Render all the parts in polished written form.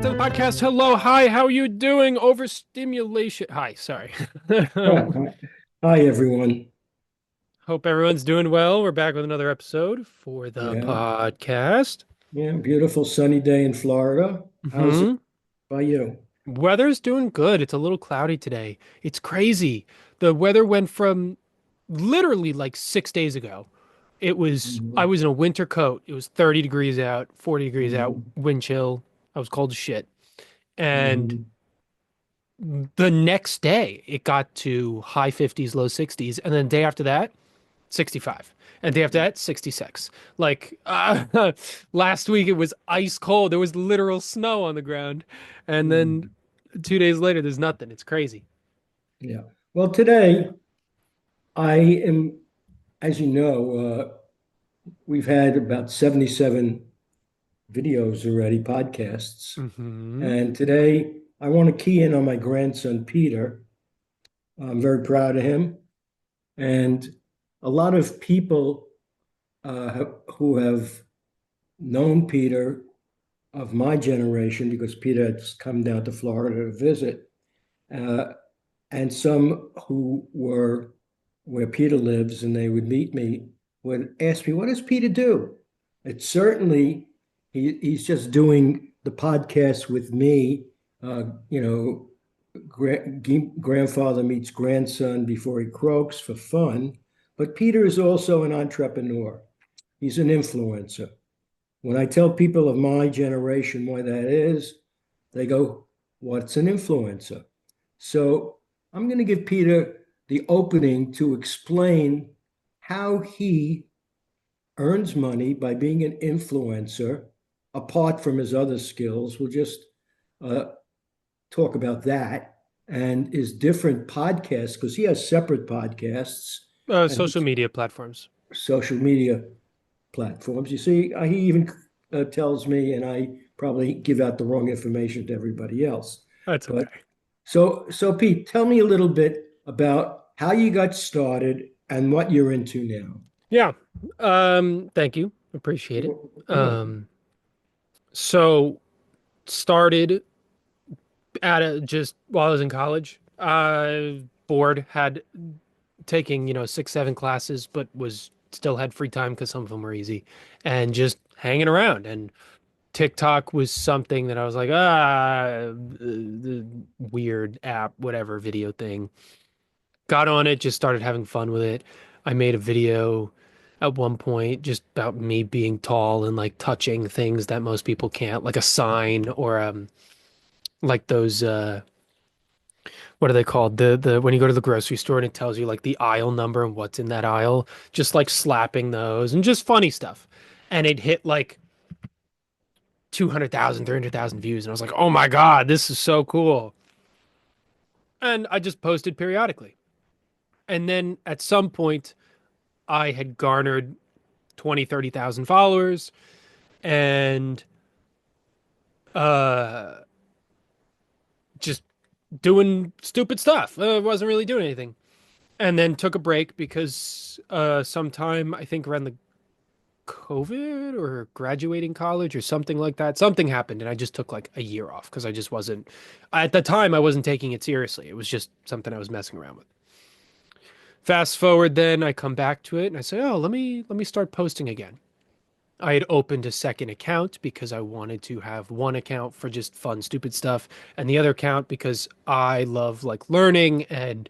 to the podcast. Hello, hi, how are you doing? Overstimulation. Hi, sorry. Hi, everyone. Hope everyone's doing well. We're back with another episode for the Yeah, podcast. yeah, beautiful sunny day in Florida. How's it Hmm. by you? Weather's doing good. It's a little cloudy today. It's crazy. The weather went from literally like 6 days ago. I Mhm, was in a winter coat. It was 30 degrees out, 40 degrees out, mhm, wind chill. I was cold as shit. And mhm. the next day it got to high 50s, low 60s, and then the day after that, 65. And the day after that, 66. Like last week it was ice cold. There was literal snow on the ground. And then Mhm. 2 days later there's nothing. It's crazy. Yeah. Well, today I am, as you know, we've had about 77 videos already, podcasts. Hmm. And today I want to key in on my grandson, Peter. I'm very proud of him. And a lot of people who have known Peter of my generation, because Peter had come down to Florida to visit, uh, and some who were where Peter lives, and they would meet me, would ask me, "What does Peter do?" It's certainly he's just doing the podcast with me. You know, grandfather meets grandson before he croaks for fun. But Peter is also an entrepreneur. He's an influencer. When I tell people of my generation what that is, they go, "What's an influencer?" So I'm going to give Peter the opening to explain how he earns money by being an influencer, apart from his other skills. We'll just uh, talk about that and his different podcasts, because he has separate podcasts and Social media platforms. social media platforms. You see, he even tells me, and I probably give out the wrong information to everybody else. That's But okay. so Pete, tell me a little bit about how you got started and what you're into now. Yeah. Thank you. Appreciate it. Yeah. Um, so started just while I was in college. Bored, had taking, 6, 7 classes, but was still had free time because some of them were easy and just hanging around. And TikTok was something that I was like, the weird app, whatever video thing. Got on it, just started having fun with it. I made a video at one point just about me being tall and like touching things that most people can't, like a sign or like those what are they called? The when you go to the grocery store and it tells you like the aisle number and what's in that aisle, just like slapping those and just funny stuff. And it hit like 200,000, 300,000 views. And I was like, oh my God, this is so cool. And I just posted periodically. And then at some point, I had garnered 20, 30,000 followers and uh, just doing stupid stuff. Wasn't really doing anything. And then took a break because sometime, I think around the COVID or graduating college or something like that. Something happened and I just took like a year off because I just wasn't, at the time, I wasn't taking it seriously. It was just something I was messing around with. Fast forward, then I come back to it and I say, oh, let me start posting again. I had opened a second account because I wanted to have one account for just fun, stupid stuff, and the other account because I love like learning, and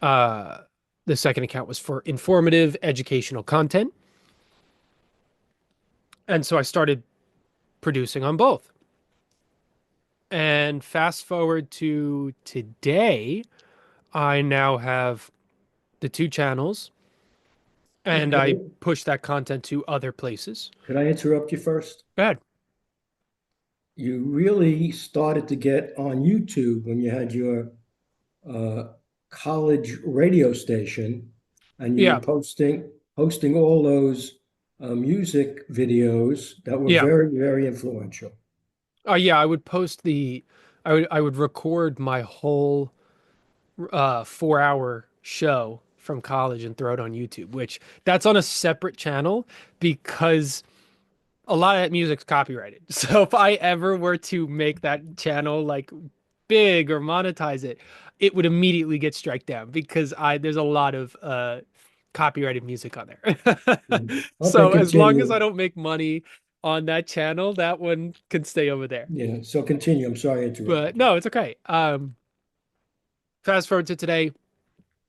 uh, the second account was for informative, educational content. And so I started producing on both. And fast forward to today, I now have the two channels and I Okay. push that content to other places. Could I interrupt you first? Go ahead. You really started to get on YouTube when you had your uh, college radio station, and you were Yeah. posting all those music videos that were Yeah. very, very influential. Yeah, I would post I would record my whole 4 hour show from college and throw it on YouTube, which that's on a separate channel because a lot of that music's copyrighted. So if I ever were to make that channel like big or monetize it, it would immediately get struck down because I there's a lot of copyrighted music on there. Okay, So as long as I continue. don't make money on that channel, that one can stay over there. Yeah, so continue. I'm sorry I But interrupted you. no, it's okay. Fast forward to today,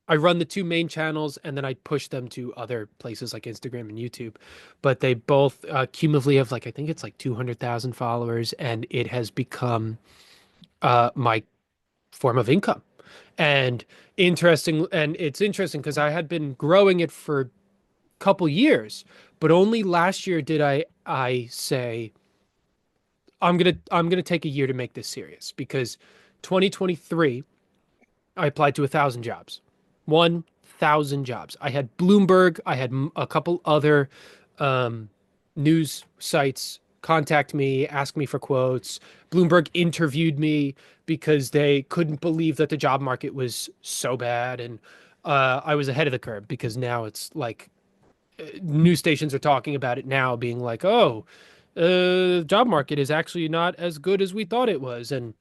I run the two main channels and then I push them to other places like Instagram and YouTube. But they both cumulatively have like I think it's like 200,000 followers, and it has become my form of income. And it's interesting because I had been growing it for a couple years, but only last year did I say I'm gonna take a year to make this serious because 2023 I applied to 1,000 jobs. 1,000 jobs. I had Bloomberg. I had a couple other um, news sites contact me, ask me for quotes. Bloomberg interviewed me because they couldn't believe that the job market was so bad. And I was ahead of the curve because now it's like news stations are talking about it now, being like, oh, job market is actually not as good as we thought it was. And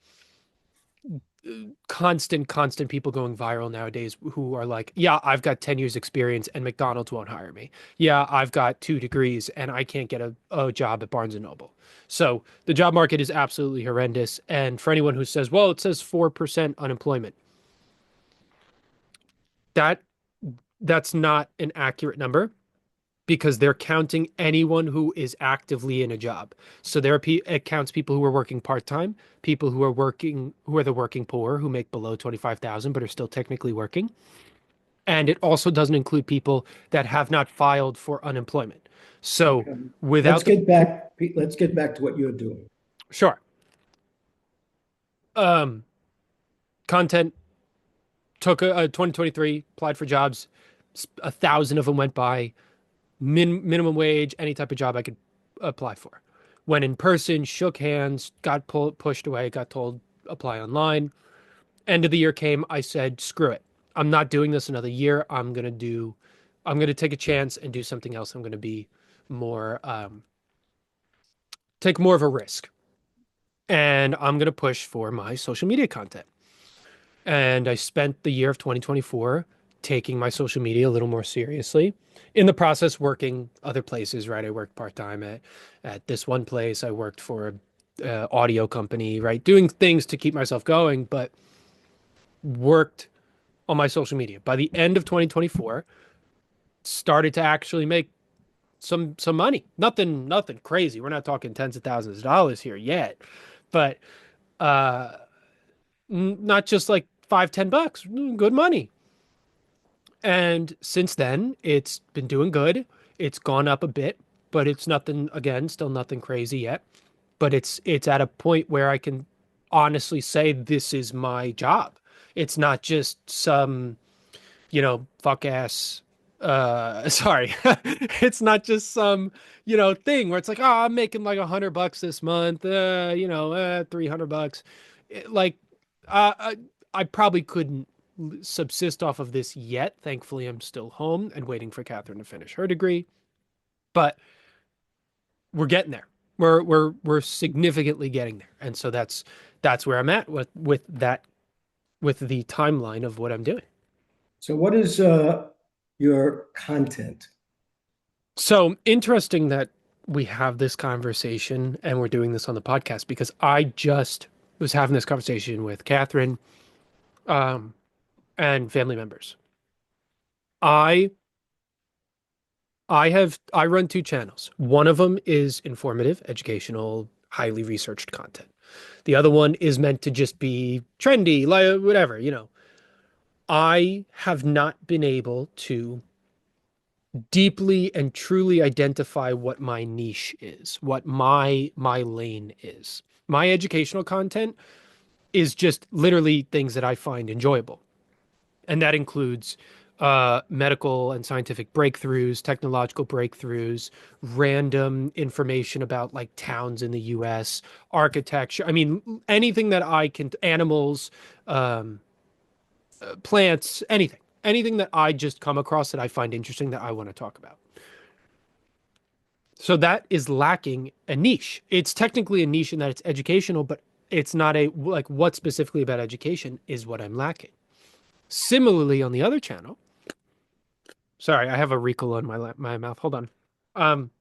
constant people going viral nowadays who are like, yeah, I've got 10 years experience and McDonald's won't hire me. Yeah, I've got 2 degrees and I can't get a job at Barnes and Noble. So the job market is absolutely horrendous. And for anyone who says, well, it says 4% unemployment, that that's not an accurate number because they're counting anyone who is actively in a job. So it counts people who are working part-time, people who are the working poor who make below 25,000 but are still technically working. And it also doesn't include people that have not filed for unemployment. So Okay. without the Let's get back to what you're doing. sure. Um Content took a 2023, applied for jobs, 1,000 of them went by, minimum wage, any type of job I could apply for. Went in person, shook hands, got pushed away, got told apply online. End of the year came. I said, screw it. I'm not doing this another year. I'm going to take a chance and do something else. I'm going to be more, take more of a risk. And I'm going to push for my social media content. And I spent the year of 2024 taking my social media a little more seriously. In the process, working other places, right? I worked part-time at this one place. I worked for a audio company, right? Doing things to keep myself going, but worked on my social media. By the end of 2024, started to actually make some money. Nothing crazy. We're not talking tens of thousands of dollars here yet, but uh not just like 5, $10, good money. And since then, it's been doing good. It's gone up a bit, but it's nothing, again, still nothing crazy yet. But it's at a point where I can honestly say this is my job. It's not just some, fuck ass sorry. It's not just some, thing where it's like, oh, I'm making like $100 this month, 300 bucks. Like I probably couldn't subsist off of this yet. Thankfully, I'm still home and waiting for Catherine to finish her degree. But we're getting there. We're significantly getting there. And so that's where I'm at with the timeline of what I'm doing. So what is your content? So interesting that we have this conversation and we're doing this on the podcast because I just was having this conversation with Catherine um, and family members. I I run two channels. One of them is informative, educational, highly researched content. The other one is meant to just be trendy, like whatever. I have not been able to deeply and truly identify what my niche is, what my lane is. My educational content is just literally things that I find enjoyable. And that includes medical and scientific breakthroughs, technological breakthroughs, random information about like towns in the US, architecture. I mean, anything that I can, animals, um, plants, anything that I just come across that I find interesting that I want to talk about. So that is lacking a niche. It's technically a niche in that it's educational, but it's not a like what specifically about education is what I'm lacking. Similarly, on the other channel, sorry, I have a Ricola in my mouth. Hold on. Um,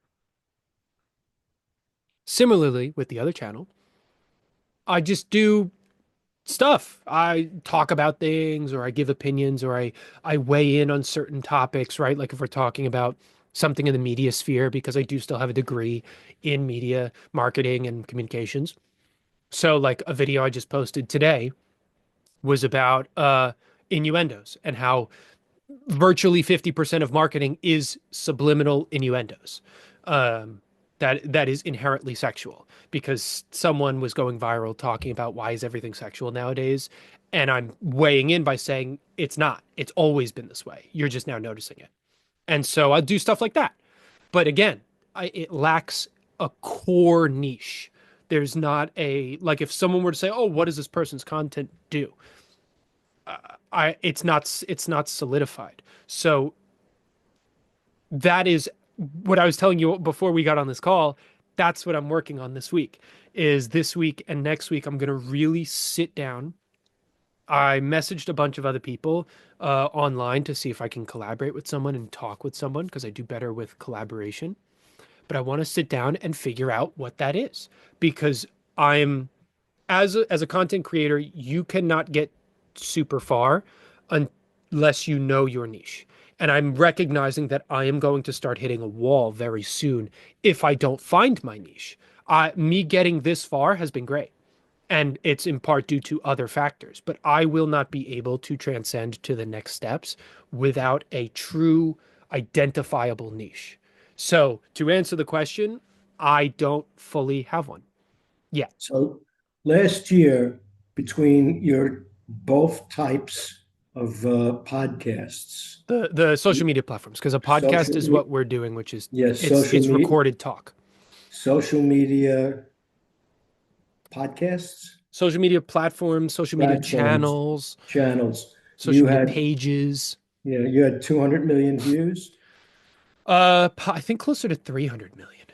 Similarly with the other channel, I just do stuff. I talk about things or I give opinions or I weigh in on certain topics, right? Like if we're talking about something in the media sphere, because I do still have a degree in media marketing and communications. So like a video I just posted today was about innuendos and how virtually 50% of marketing is subliminal innuendos. Um, that is inherently sexual because someone was going viral talking about why is everything sexual nowadays, and I'm weighing in by saying it's not. It's always been this way. You're just now noticing it. And so I do stuff like that. But again, it lacks a core niche. There's not a like if someone were to say, "Oh, what does this person's content do?" It's not solidified. So that is what I was telling you before we got on this call. That's what I'm working on this week. Is this week and next week I'm going to really sit down. I messaged a bunch of other people online to see if I can collaborate with someone and talk with someone because I do better with collaboration. But I want to sit down and figure out what that is because I'm as a content creator, you cannot get super far unless you know your niche. And I'm recognizing that I am going to start hitting a wall very soon if I don't find my niche. Me getting this far has been great. And it's in part due to other factors, but I will not be able to transcend to the next steps without a true identifiable niche. So to answer the question, I don't fully have one yet. So last year, between your both types of podcasts, The social media platforms, because a podcast social is media, what we're doing, which is yes, it's recorded talk. social media podcasts, Social media platforms, social media platforms, channels, channels. social You media had, pages. you had 200 million views. I think closer to 300 million.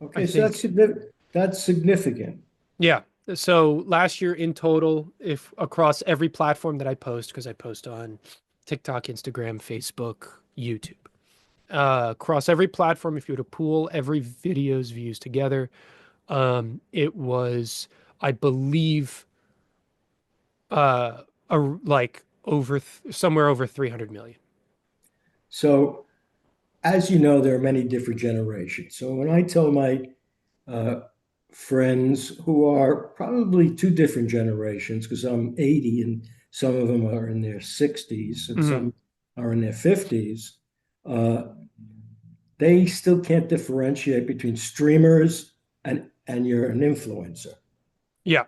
I Okay, so think. that's significant. Yeah. So last year in total, if across every platform that I post, because I post on TikTok, Instagram, Facebook, YouTube, across every platform, if you were to pool every video's views together, it was, I believe, like somewhere over 300 million. So, as you know, there are many different generations. So when I tell my uh, friends who are probably two different generations, because I'm 80 and some of them are in their 60s and Mhm. some are in their 50s, uh, they still can't differentiate between streamers and you're an influencer. Yeah.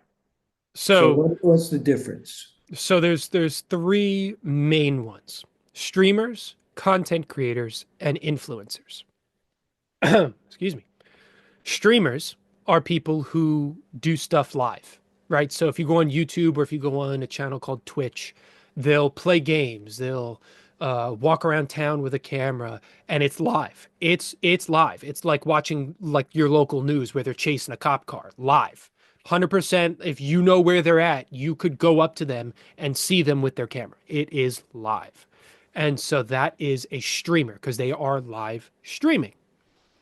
So So what's the difference? there's three main ones: streamers, content creators, and influencers. Excuse me. Streamers are people who do stuff live, right? So if you go on YouTube or if you go on a channel called Twitch, they'll play games, they'll walk around town with a camera, and it's live. It's live. It's like watching like your local news where they're chasing a cop car live. 100%. If you know where they're at, you could go up to them and see them with their camera. It is live. And so that is a streamer because they are live streaming.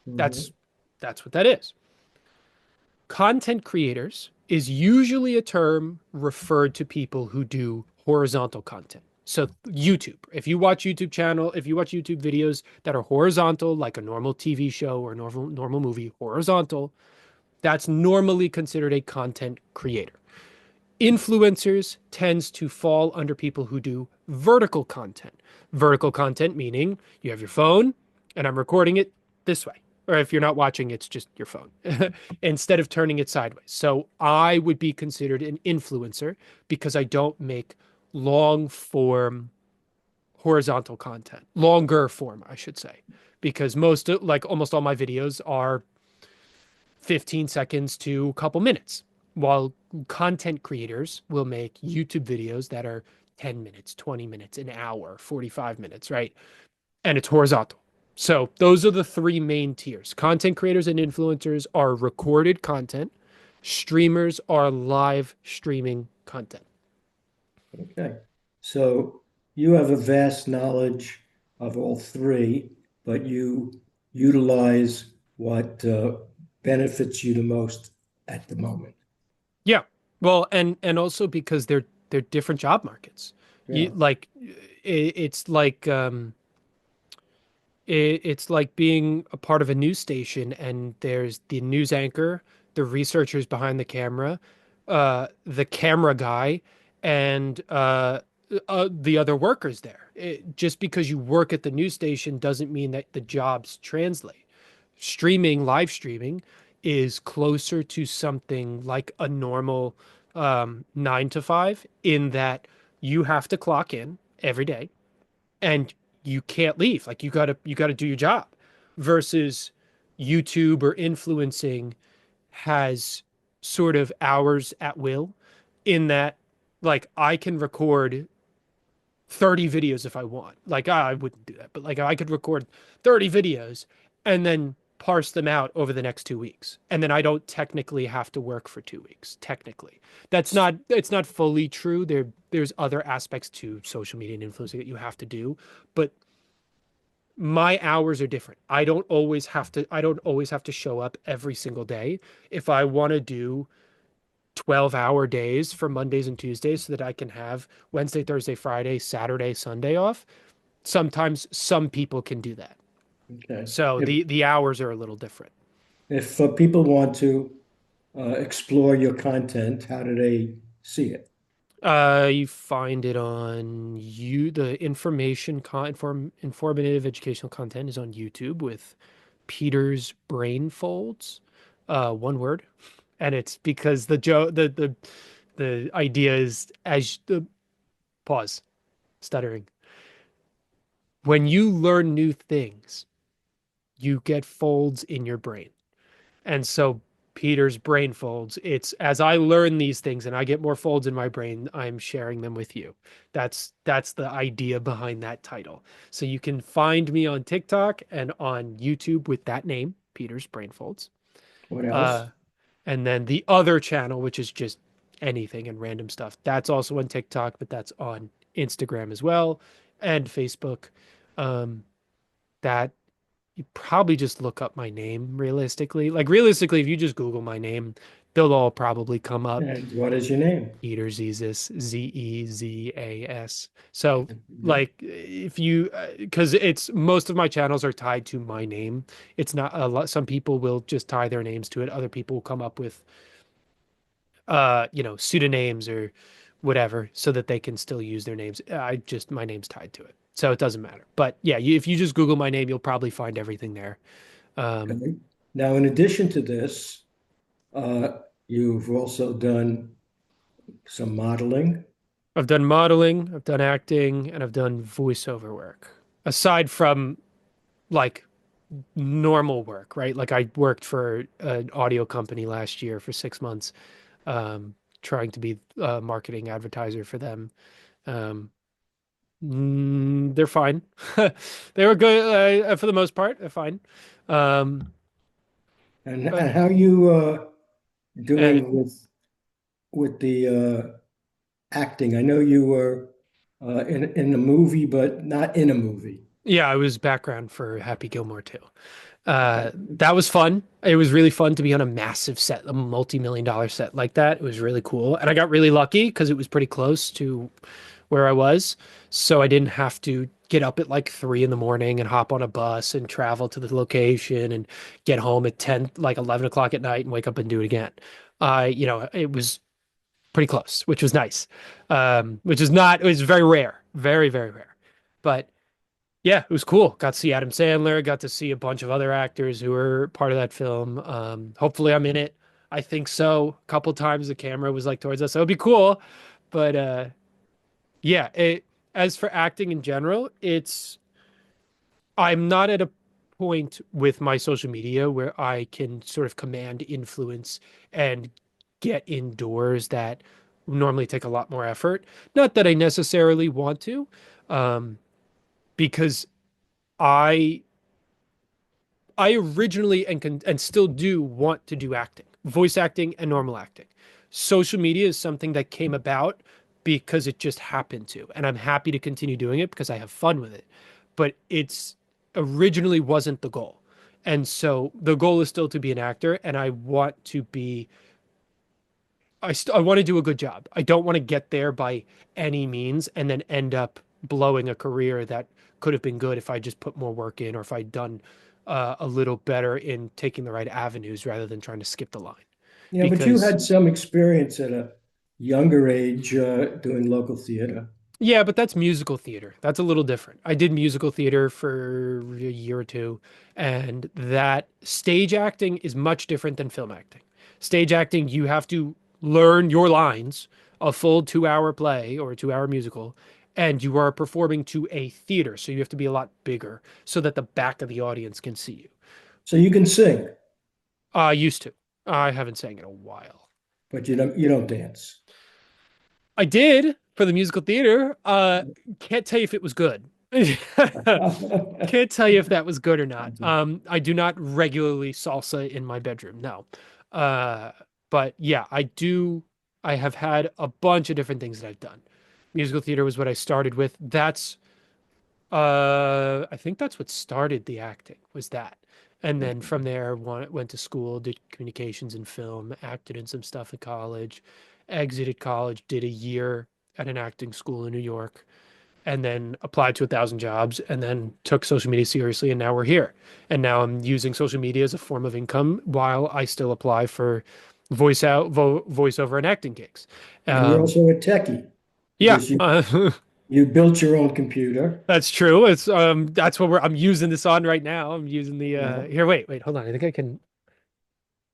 Mhm. That's that's what that is. Content creators is usually a term referred to people who do horizontal content. So YouTube, if you watch YouTube videos that are horizontal, like a normal TV show or normal movie, horizontal, that's normally considered a content creator. Influencers tends to fall under people who do vertical content. Vertical content meaning you have your phone and I'm recording it this way. Or if you're not watching, it's just your phone instead of turning it sideways. So I would be considered an influencer because I don't make long form horizontal content, longer form, I should say, because like almost all my videos are 15 seconds to a couple minutes, while content creators will make YouTube videos that are 10 minutes, 20 minutes, an hour, 45 minutes, right? And it's horizontal. So those are the three main tiers. Content creators and influencers are recorded content. Streamers are live streaming content. Okay. So you have a vast knowledge of all three, but you utilize what benefits you the most at the moment. Yeah. Well, and also because they're different job markets. Yeah. It's like it's like being a part of a news station, and there's the news anchor, the researchers behind the camera, the camera guy, and the other workers there. Just because you work at the news station doesn't mean that the jobs translate. Live streaming, is closer to something like a normal 9 to 5, in that you have to clock in every day and you can't leave. Like you gotta do your job. Versus YouTube or influencing has sort of hours at will, in that like I can record 30 videos if I want. Like I wouldn't do that, but like I could record 30 videos and then parse them out over the next 2 weeks. And then I don't technically have to work for 2 weeks, technically. It's not fully true. There's other aspects to social media and influencing that you have to do, but my hours are different. I don't always have to show up every single day. If I want to do 12-hour days for Mondays and Tuesdays so that I can have Wednesday, Thursday, Friday, Saturday, Sunday off, sometimes some people can do that. Okay. So the hours are a little different. If people want to explore your content, how do they see it? You find it on the informative educational content is on YouTube with Peter's Brain Folds, one word, and it's because the idea is, as the pause, stuttering. When you learn new things, you get folds in your brain. And so Peter's brain folds, it's as I learn these things and I get more folds in my brain, I'm sharing them with you. That's the idea behind that title. So you can find me on TikTok and on YouTube with that name, Peter's Brain Folds. What Uh, else? and then the other channel, which is just anything and random stuff, that's also on TikTok, but that's on Instagram as well and Facebook. Um, that you probably just look up my name realistically. Like realistically, if you just Google my name, they'll all probably come up. And what is your name? Peter Zezas, Zezas. So like if you, because it's most of my channels are tied to my name. It's not a lot. Some people will just tie their names to it. Other people will come up with pseudonyms or whatever so that they can still use their names. My name's tied to it. So it doesn't matter. But yeah, if you just Google my name, you'll probably find everything there. Okay. Now, in addition to this, uh, you've also done some modeling. I've done modeling, I've done acting, and I've done voiceover work. Aside from like normal work, right? Like I worked for an audio company last year for 6 months, trying to be a marketing advertiser for them. Um, they're fine. They were good for the most part. They're fine. Um, And but how you and doing with the acting? I know you were in a movie, but not in a movie. yeah, I was background for Happy Gilmore too. Okay. That was fun. It was really fun to be on a massive set, a multi-million-dollar set like that. It was really cool. And I got really lucky because it was pretty close to where I was. So I didn't have to get up at like 3 in the morning and hop on a bus and travel to the location and get home at 10, like 11 o'clock at night and wake up and do it again. It was pretty close, which was nice. It was very rare, very, very rare. But yeah, it was cool. Got to see Adam Sandler, got to see a bunch of other actors who were part of that film. Hopefully I'm in it. I think so. A couple times the camera was like towards us. So it'd be cool. But yeah, as for acting in general, I'm not at a point with my social media where I can sort of command influence and get indoors that normally take a lot more effort. Not that I necessarily want to, um, because I I originally and still do want to do acting, voice acting and normal acting. Social media is something that came about because it just happened to, and I'm happy to continue doing it because I have fun with it. But it's originally wasn't the goal. And so the goal is still to be an actor, and I want to be I want to do a good job. I don't want to get there by any means and then end up blowing a career that could have been good if I just put more work in or if I'd done a little better in taking the right avenues rather than trying to skip the line. Yeah, but you Because had some experience at a younger age doing local theater. yeah, but that's musical theater. That's a little different. I did musical theater for a year or two, and that stage acting is much different than film acting. Stage acting, you have to learn your lines, a full 2 hour play or a 2 hour musical, and you are performing to a theater. So you have to be a lot bigger so that the back of the audience can see you. So you can sing, I used to. I haven't sang in a while. but you don't dance. I did for the musical theater. Can't tell you if it was good. Can't tell you if that was good or not. I do not regularly salsa in my bedroom. No. Uh, but yeah, I do. I have had a bunch of different things that I've done. Musical theater was what I started with. I think that's what started the acting was that. And then from there, went to school, did communications and film, acted in some stuff in college, exited college, did a year at an acting school in New York, and then applied to 1,000 jobs and then took social media seriously. And now we're here. And now I'm using social media as a form of income while I still apply for voiceover and acting gigs. And you're Um, also a techie yeah, because you built your own computer. that's true. It's that's what I'm using this on right now. I'm using the Yeah. here, wait, hold on. I think I can.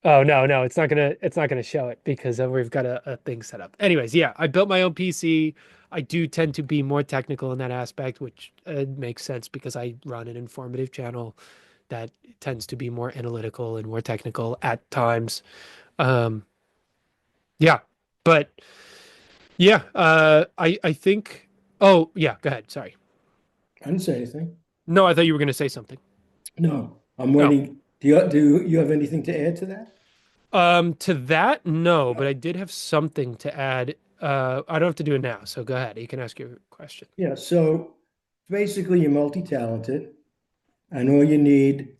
Oh no, it's not gonna show it because we've got a thing set up. Anyways, yeah, I built my own PC. I do tend to be more technical in that aspect, which makes sense because I run an informative channel that tends to be more analytical and more technical at times. Um, yeah, but yeah, I think. Oh yeah, go ahead. Sorry. I didn't say anything. No, I thought you were gonna say something. No, I'm Oh. waiting. Do you have anything to add to that? To that, no, but I did have something to add. I don't have to do it now, so go ahead. You can ask your question. Yeah, so basically you're multi-talented, and all you need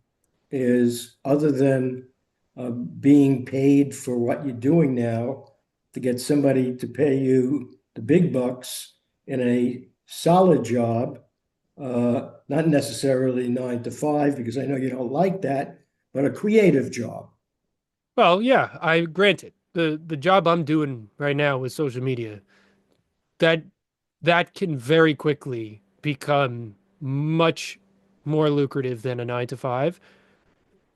is, other than being paid for what you're doing now, to get somebody to pay you the big bucks in a solid job, not necessarily 9 to 5, because I know you don't like that, but a creative job. Well, yeah, I granted the job I'm doing right now with social media, that that can very quickly become much more lucrative than a 9 to 5.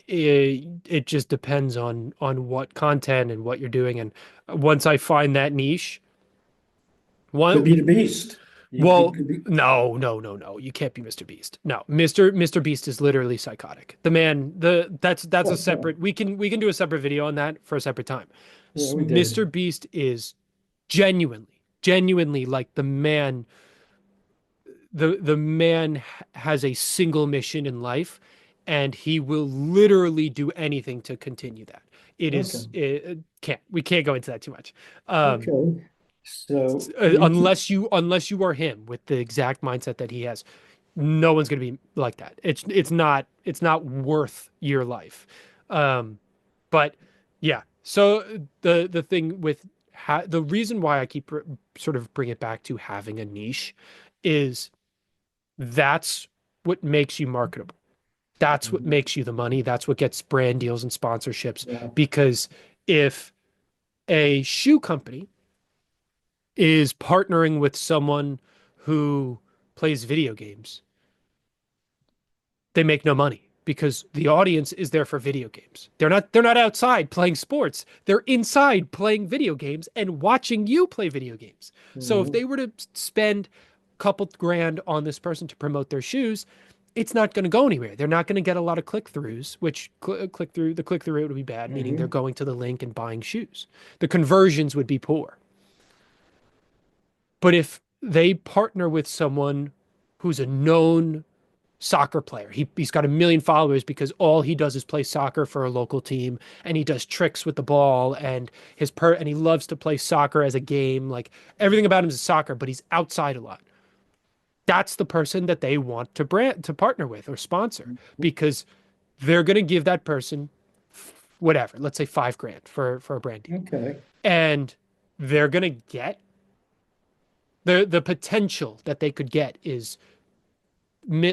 It just depends on what content and what you're doing. And once I find that niche, Could be one the beast. You Well, could be, no, no, no, no. You can't be Mr. Beast. No, Mr. Beast is literally psychotic. The man, that's a separate. We can do a separate video on that for a separate time. yeah, we Mr. did. Beast is genuinely like the man. The man has a single mission in life, and he will literally do anything to continue that. Okay. It can't we can't go into that too much. Um, Okay. So you keep, unless you are him with the exact mindset that he has, no one's going to be like that. It's not worth your life. But yeah, so the thing with the reason why I keep sort of bring it back to having a niche is that's what makes you marketable. That's what makes you the money. That's what gets brand deals and sponsorships. yeah. Because if a shoe company is partnering with someone who plays video games, they make no money because the audience is there for video games. They're not outside playing sports. They're inside playing video games and watching you play video games. So if Mhm. they were to spend a couple grand on this person to promote their shoes, it's not going to go anywhere. They're not going to get a lot of click-throughs, which the click-through rate would be bad, meaning they're Mhm. going to the link and buying shoes. The conversions would be poor. But if they partner with someone who's a known soccer player. He's got 1 million followers because all he does is play soccer for a local team, and he does tricks with the ball, and and he loves to play soccer as a game. Like everything about him is soccer, but he's outside a lot. That's the person that they want to partner with or sponsor, because they're going to give that person whatever, let's say 5 grand for a brand deal. Okay. And they're going to get the potential that they could get is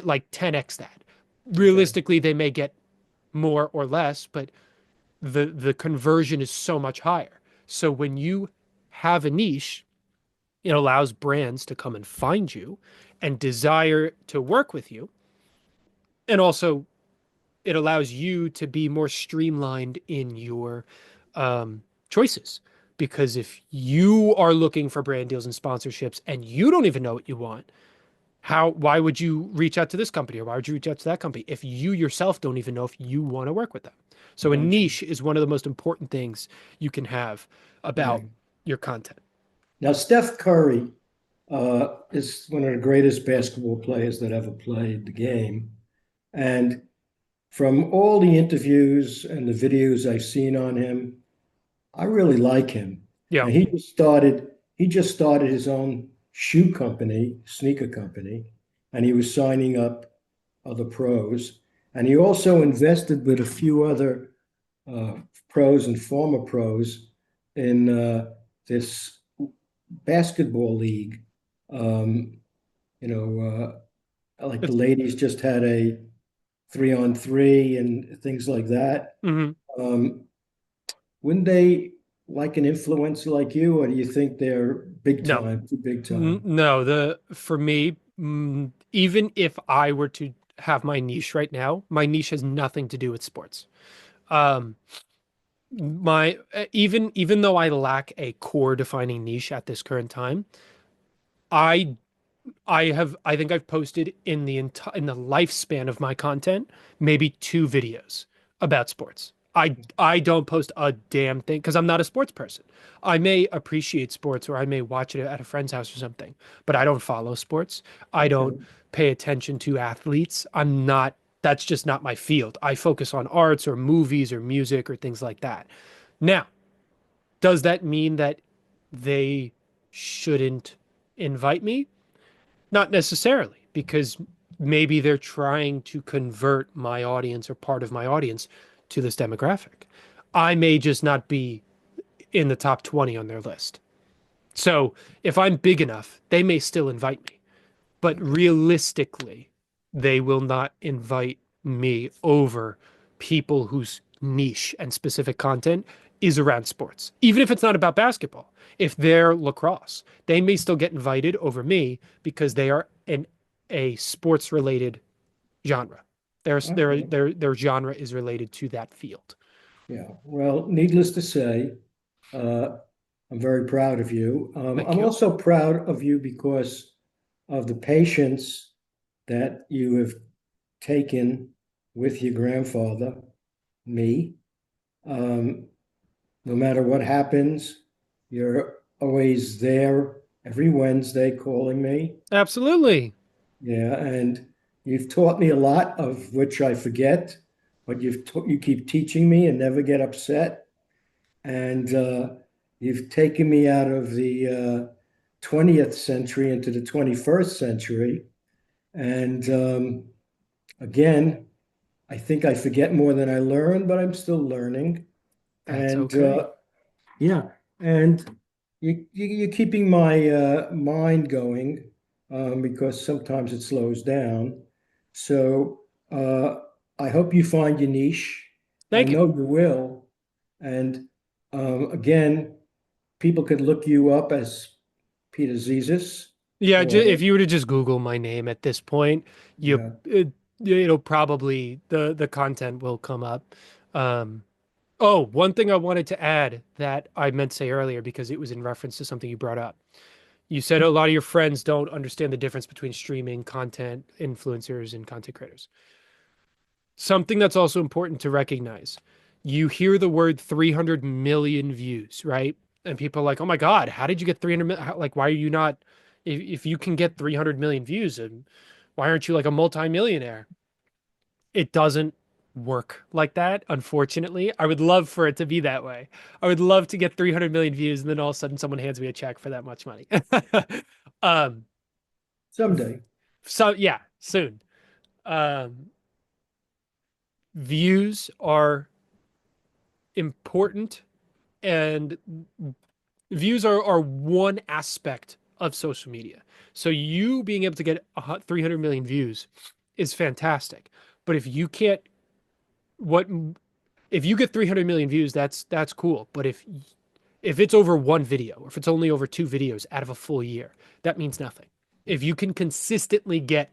like 10x that. Okay. Realistically, they may get more or less, but the conversion is so much higher. So when you have a niche, it allows brands to come and find you and desire to work with you. And also, it allows you to be more streamlined in your choices. Because if you are looking for brand deals and sponsorships and you don't even know what you want, why would you reach out to this company or why would you reach out to that company if you yourself don't even know if you want to work with them? So a Gotcha. niche is one of the most important things you can have about Okay. your content. Now, Steph Curry is one of the greatest basketball players that ever played the game. And from all the interviews and the videos I've seen on him, I really like him. Yeah. And he just started his own shoe company, sneaker company, and he was signing up other pros. And he also invested with a few other uh, pros and former pros in this basketball league. Um, you know, like the It's, ladies just had a 3-on-3 and things like that. mhm. Um, wouldn't they like an influencer like you, or do you think they're big No, time, too big time? No, for me, even if I were to have my niche right now, my niche has nothing to do with sports. Um, my even though I lack a core defining niche at this current time, I I think I've posted in the lifespan of my content maybe 2 videos about sports. I don't post a damn thing because I'm not a sports person. I may appreciate sports or I may watch it at a friend's house or something, but I don't follow sports. I don't Okay. pay attention to athletes. That's just not my field. I focus on arts or movies or music or things like that. Now, does that mean that they shouldn't invite me? Not necessarily, because maybe they're trying to convert my audience or part of my audience to this demographic. I may just not be in the top 20 on their list. So if I'm big enough, they may still invite me. But realistically, they will not invite me over people whose niche and specific content is around sports. Even if it's not about basketball, if they're lacrosse, they may still get invited over me because they are in a sports related genre. Okay. Their genre is related to that field. Yeah. Well, needless to say, uh, I'm very proud of you. Thank I'm you. also proud of you because of the patience that you have taken with your grandfather, me. Um, no matter what happens, you're always there every Wednesday calling me. Absolutely. Yeah, and you've taught me a lot of which I forget, but you keep teaching me and never get upset. And you've taken me out of the 20th century into the 21st century. And again, I think I forget more than I learn, but I'm still learning. That's And okay. yeah, and you're keeping my mind going because sometimes it slows down. So I hope you find your niche. I Thank you. know you will. And again, people could look you up as Peter Zizis Yeah, or if you were to just Google my name at this point, you yeah. it'll probably the content will come up. Um, oh, one thing I wanted to add that I meant to say earlier because it was in reference to something you brought up. You said a lot of your friends don't understand the difference between streaming content influencers and content creators. Something that's also important to recognize. You hear the word 300 million views, right? And people are like, "Oh my God, how did you get 300 million? Like, why are you not if you can get 300 million views, Why aren't you like a multimillionaire? It doesn't work like that, unfortunately. I would love for it to be that way. I would love to get 300 million views and then all of a sudden someone hands me a check for that much money. um, Someday. so yeah, soon. Um, Views are important, and views are one aspect of social media. So you being able to get 300 million views is fantastic. But what if you get 300 million views, that's cool. But if it's over one video, or if it's only over two videos out of a full year, that means nothing. If you can consistently get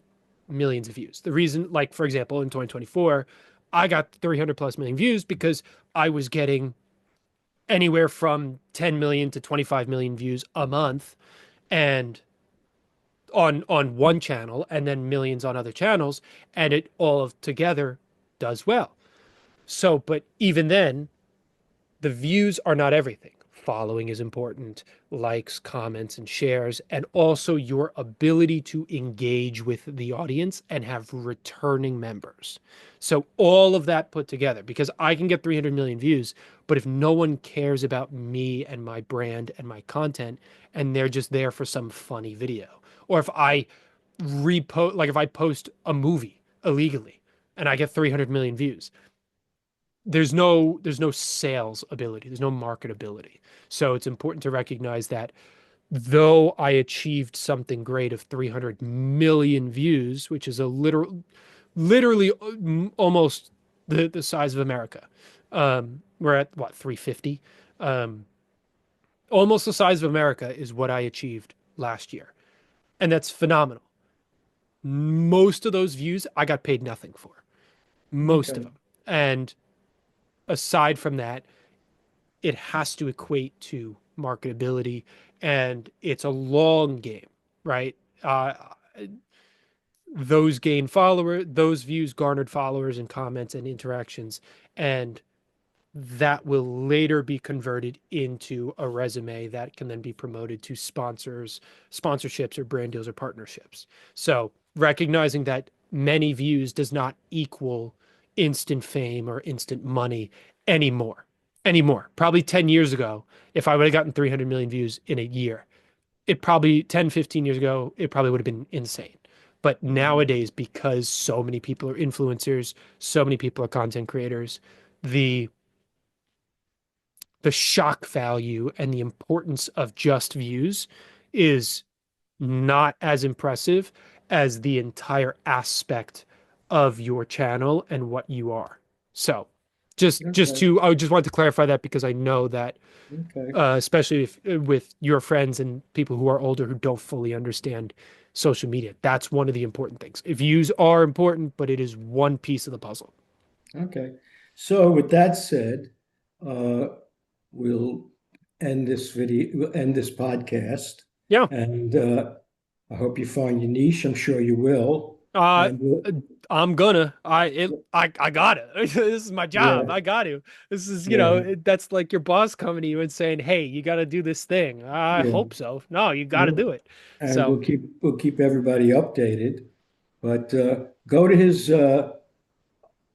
millions of views, the reason, like for example, in 2024, I got 300 plus million views because I was getting anywhere from 10 million to 25 million views a month, and on one channel, and then millions on other channels, and it all of together does well. So, but even then, the views are not everything. Following is important, likes, comments, and shares, and also your ability to engage with the audience and have returning members. So, all of that put together, because I can get 300 million views, but if no one cares about me and my brand and my content, and they're just there for some funny video, or if I repost, like if I post a movie illegally and I get 300 million views, there's no sales ability, there's no marketability. So it's important to recognize that though I achieved something great of 300 million views, which is a literally almost the size of America. We're at what, 350? Um, Almost the size of America is what I achieved last year, and that's phenomenal. Most of those views I got paid nothing for, most of Okay. them. And aside from that, it has to equate to marketability, and it's a long game, right? Uh, those views garnered followers and comments and interactions, and that will later be converted into a resume that can then be promoted to sponsorships or brand deals or partnerships. So recognizing that many views does not equal instant fame or instant money anymore. Anymore. Probably 10 years ago, if I would have gotten 300 million views in a year, it probably 10, 15 years ago, it probably would have been insane. But Mhm. nowadays, because so many people are influencers, so many people are content creators, the the shock value and the importance of just views is not as impressive as the entire aspect of your channel and what you are. So Okay. I just wanted to clarify that because I know that Okay. especially if, with your friends and people who are older who don't fully understand social media, that's one of the important things. Views are important, but it is one piece of the puzzle. Okay. So with that said, uh, we'll we'll end this podcast. Yeah. And I hope you find your niche. I'm sure you will. Uh, And we'll, I'm gonna. I got it. This is my job. yeah, I got to. This is, yeah, that's like your boss coming to you and saying, "Hey, you got to do this thing." I yeah. hope so. No, you got to We'll, do it. and So, we'll keep everybody updated. But go to his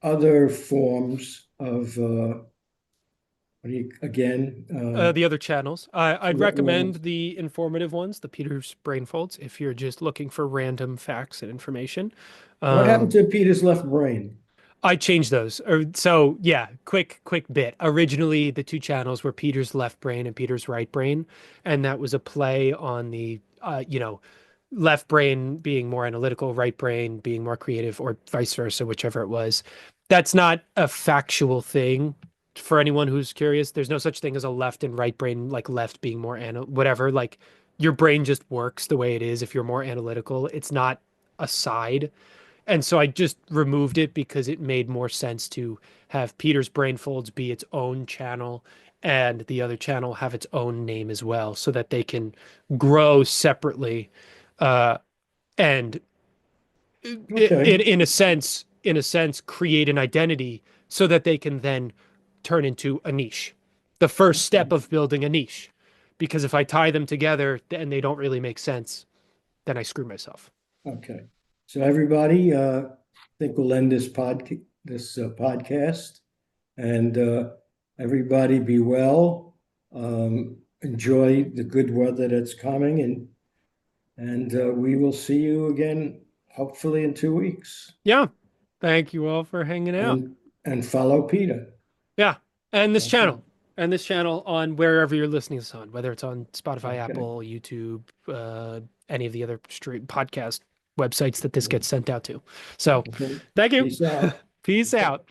other forms of what do you again? the other channels, I'd Well, recommend the informative ones, the Peter's Brainfolds, if you're just looking for random facts and information. what happened Um, to Peter's left brain? I changed those. So yeah, quick bit. Originally, the two channels were Peter's Left Brain and Peter's Right Brain, and that was a play on the left brain being more analytical, right brain being more creative, or vice versa, whichever it was. That's not a factual thing for anyone who's curious. There's no such thing as a left and right brain, like left being more whatever. Like your brain just works the way it is if you're more analytical. It's not a side. And so I just removed it because it made more sense to have Peter's Brainfolds be its own channel and the other channel have its own name as well so that they can grow separately, uh, and Okay, in a sense, create an identity so that they can then turn into a niche. The first step okay, of building a niche. Because if I tie them together and they don't really make sense, then I screw myself. okay. So everybody, I think we'll end this podcast, and everybody be well. Enjoy the good weather that's coming, and we will see you again, hopefully in 2 weeks. Yeah. Thank you all for hanging out. And follow Peter. Yeah. And this Okay. channel. And this channel on wherever you're listening to this on, whether it's on Spotify, Okay. Apple, YouTube, any of the other street podcast websites that this gets sent out to. So Okay. thank you. Peace out. Peace out.